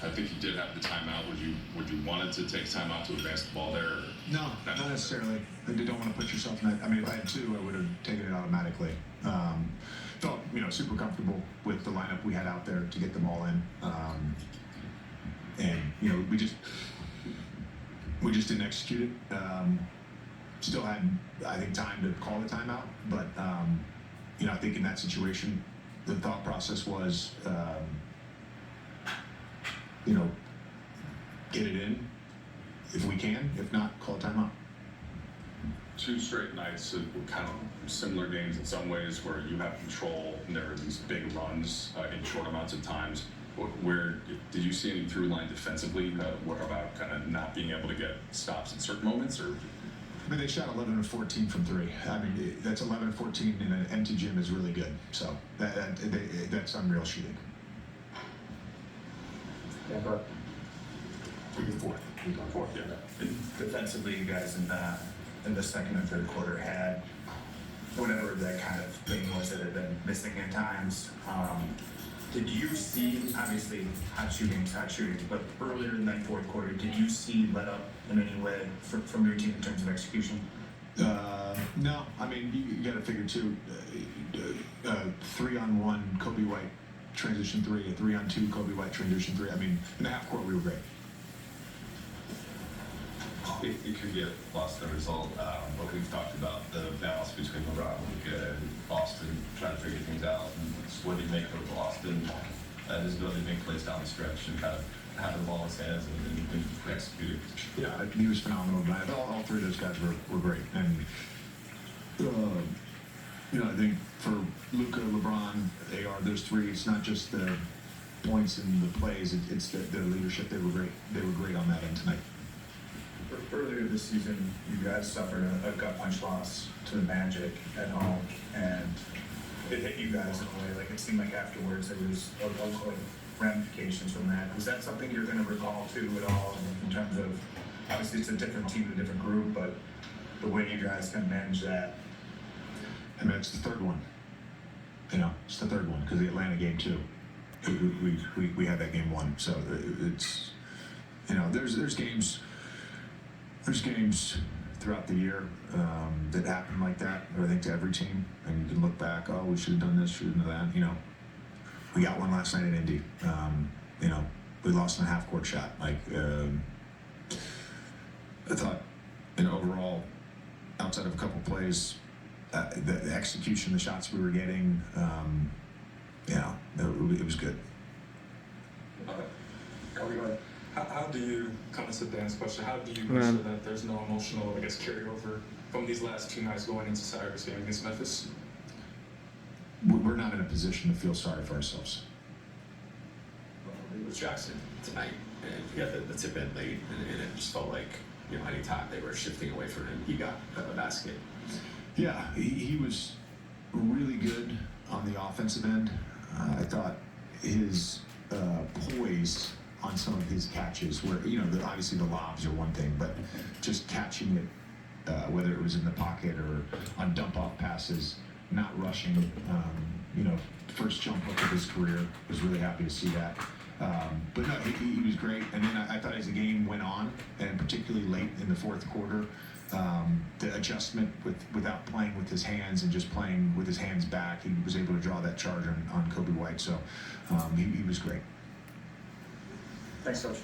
I think you did have the timeout. Would you wanted to take timeout to advance the ball there? Or no, not necessarily. You don't want to put yourself in that. I mean, if I had two, I would have taken it automatically. Felt super comfortable with the lineup we had out there to get them all in, and we just didn't execute it. Still had, I think, time to call the timeout, but I think in that situation, the thought process was, get it in if we can. If not, call a timeout. Two straight nights of kind of similar games in some ways, where you have control and there are these big runs in short amounts of times. Where did you see any through line defensively about kind of not being able to get stops at certain moments? Or I mean, they shot 11 of 14 from three. I mean, that's 11 of 14 in an empty gym is really good. So that's unreal shooting. Yeah, but fourth, yeah. Defensively, you guys in the second and third quarter had whatever that kind of thing was that had been missing at times. Did you see, obviously, hot shooting, but earlier in that fourth quarter, did you see let up in any way from your team in terms of execution? No. I mean, you got to figure too. 3-on-1 Kobe White transition three, a 3-on-2 Kobe White transition three. I mean, in the half court we were great. It could get lost in the result, but we've talked about the balance between LeBron, Luka, and Boston, trying to figure things out. And what do you make of Boston and his ability to make plays down the stretch and kind of have the ball in his hands and execute it? Yeah, he was phenomenal tonight. All three of those guys were great. And, I think for Luka, LeBron, AR, those three, it's not just the points and the plays, it's the leadership. They were great. They were great on that end tonight. Earlier this season, you guys suffered a gut punch loss to the Magic at home, and it hit you guys in a way. Like, it seemed like afterwards there was ramifications from that. Is that something you're going to recall too at all, in terms of, obviously it's a different team, a different group, but the way you guys can manage that? I mean, it's the third one. It's the third one because the Atlanta game too. We had that game won, so it's there's games. There's games throughout the year that happen like that, I think, to every team. And you can look back, oh, we should have done this, should have done that. We got one last night at Indy. We lost in a half-court shot. I thought, overall, outside of a couple plays, the execution, the shots we were getting, it was good. How do you, kind of Dan's question, how do you make sure that there's no emotional, carryover from these last two nights going into Saturday's game against Memphis? We're not in a position to feel sorry for ourselves. It was Jackson tonight, and he got the tip in late, and it just felt like, anytime they were shifting away from him, he got a basket. Yeah, he was really good on the offensive end. I thought his poise on some of his catches, where obviously the lobs are one thing, but just catching it, whether it was in the pocket or on dump-off passes, not rushing. First jump hook of his career. Was really happy to see that. But no, he was great. And then I thought as the game went on, and particularly late in the fourth quarter, the adjustment without playing with his hands and just playing with his hands back, he was able to draw that charge on Kobe White. So he was great. Thanks, Coach.